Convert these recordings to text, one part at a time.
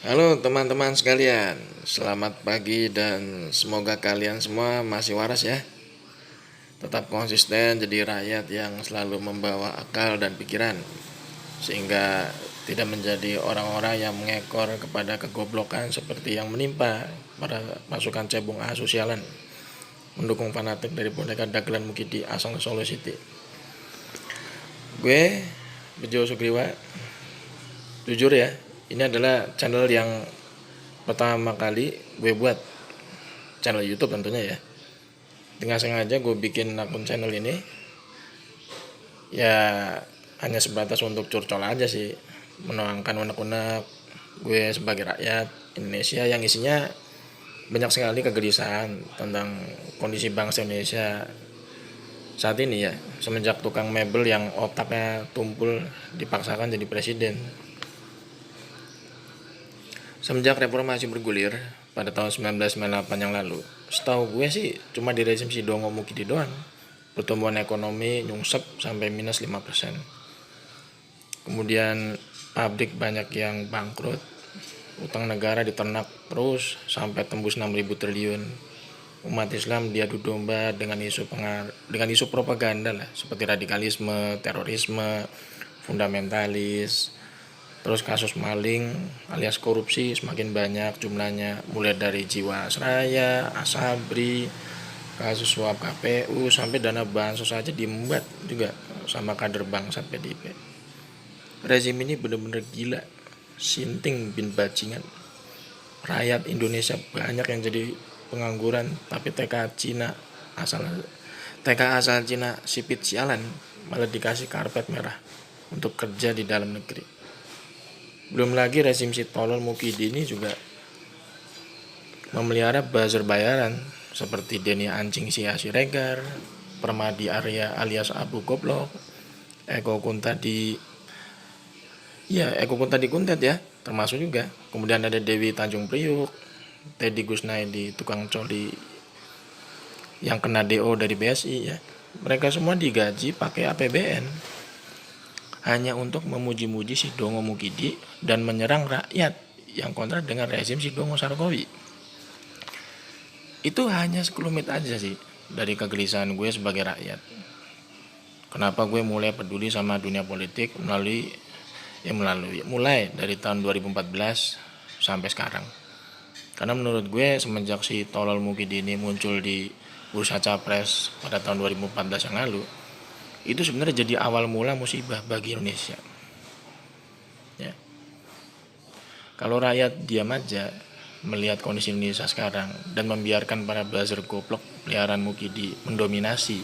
Halo teman-teman sekalian, selamat pagi dan semoga kalian semua masih waras ya. Tetap konsisten jadi rakyat yang selalu membawa akal dan pikiran, sehingga tidak menjadi orang-orang yang mengekor kepada kegoblokan seperti yang menimpa para pasukan cebong asu sialan mendukung fanatik dari boneka dagelan Mukidi asal Solo City. Gue Bejo Sugriwa, jujur ya, ini adalah channel yang pertama kali gue buat, channel YouTube tentunya ya. Dengan sengaja gue bikin akun channel ini ya hanya sebatas untuk curcol aja sih, menuangkan unek-unek gue sebagai rakyat Indonesia yang isinya banyak sekali kegelisahan tentang kondisi bangsa Indonesia saat ini ya, semenjak tukang mebel yang otaknya tumpul dipaksakan jadi presiden. Semenjak reformasi bergulir pada tahun 1998 yang lalu, setahu gue sih cuma di rezim si Dongo Mukidi doang pertumbuhan ekonomi nyungsep sampai minus 5%. Kemudian pabrik banyak yang bangkrut, utang negara diternak terus sampai tembus 6.000 triliun. Umat Islam diadu domba dengan isu propaganda lah, seperti radikalisme, terorisme, fundamentalis. Terus kasus maling alias korupsi semakin banyak jumlahnya, mulai dari Jiwasraya, Asabri, kasus suap KPU, sampai dana bansos saja diembat juga sama kader bangsat PDIP. Rezim ini benar-benar gila, sinting bin bajingan. Rakyat Indonesia banyak yang jadi pengangguran, tapi TK asal Cina sipit sialan malah dikasih karpet merah untuk kerja di dalam negeri. Belum lagi rezim si tolol Mukidi ini juga memelihara buzzer bayaran seperti Denny Anjing si Asiregar, Permadi Arya alias Abu Goblok, Eko Kuntadi Kuntet ya, termasuk juga. Kemudian ada Dewi Tanjung Priuk, Teddy Gusnaidi tukang coli yang kena DO dari BSI ya. Mereka semua digaji pakai APBN hanya untuk memuji-muji si Dongo Mukidi dan menyerang rakyat yang kontra dengan rezim si Dongo Sarkowi. Itu hanya sekelumit aja sih dari kegelisahan gue sebagai rakyat. Kenapa gue mulai peduli sama dunia politik mulai dari tahun 2014 sampai sekarang. Karena menurut gue semenjak si tolol Mukidi ini muncul di bursa capres pada tahun 2014 yang lalu, itu sebenarnya jadi awal mula musibah bagi Indonesia. Ya. Kalau rakyat diam aja melihat kondisi Indonesia sekarang dan membiarkan para buzzer goblok peliharaan Mukidi mendominasi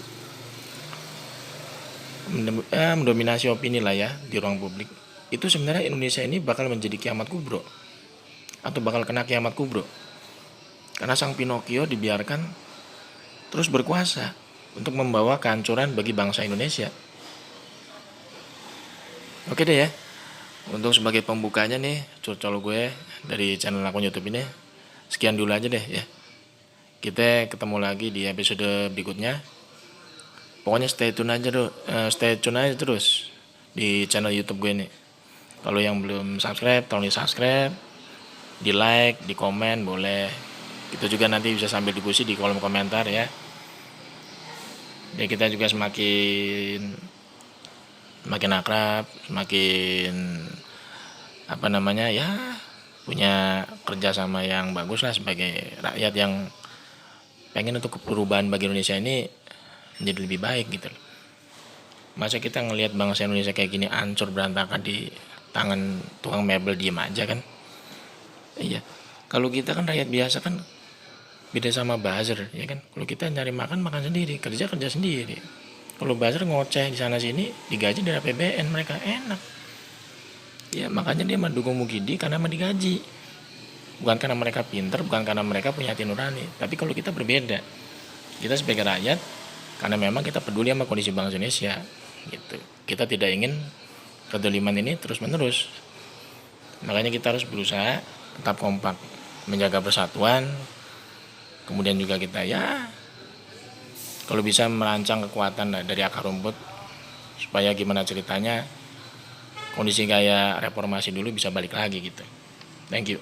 opini lah ya di ruang publik, itu sebenarnya Indonesia ini bakal menjadi kiamat kubro atau bakal kena kiamat kubro karena sang Pinocchio dibiarkan terus berkuasa untuk membawa kehancuran bagi bangsa Indonesia. Oke deh ya, untuk sebagai pembukanya nih curcol gue dari channel akun YouTube ini sekian dulu aja deh ya. Kita ketemu lagi di episode berikutnya. Pokoknya stay tune aja terus di channel YouTube gue nih. Kalau yang belum subscribe, tolong di subscribe, di like, di komen boleh. Itu juga nanti bisa sambil diskusi di kolom komentar ya. Dan kita juga semakin akrab, semakin punya kerjasama yang bagus lah sebagai rakyat yang pengen untuk perubahan bagi Indonesia ini menjadi lebih baik gitu. Masa kita ngelihat bangsa Indonesia kayak gini hancur berantakan di tangan tukang mebel diem aja kan? Iya. Kalau kita kan rakyat biasa kan beda sama buzzer ya kan. Kalau kita nyari makan sendiri, kerja sendiri. Kalau buzzer ngoceh di sana sini digaji dari APBN, mereka enak. Ya makanya dia mendukung Mukidi karena digaji. Bukan karena mereka pinter, bukan karena mereka punya hati nurani. Tapi kalau kita berbeda. Kita sebagai rakyat karena memang kita peduli sama kondisi bangsa Indonesia gitu. Kita tidak ingin kedoliman ini terus menerus. Makanya kita harus berusaha tetap kompak, menjaga persatuan. Kemudian juga kita kalau bisa merancang kekuatan dari akar rumput supaya gimana ceritanya kondisi kayak reformasi dulu bisa balik lagi gitu. Thank you.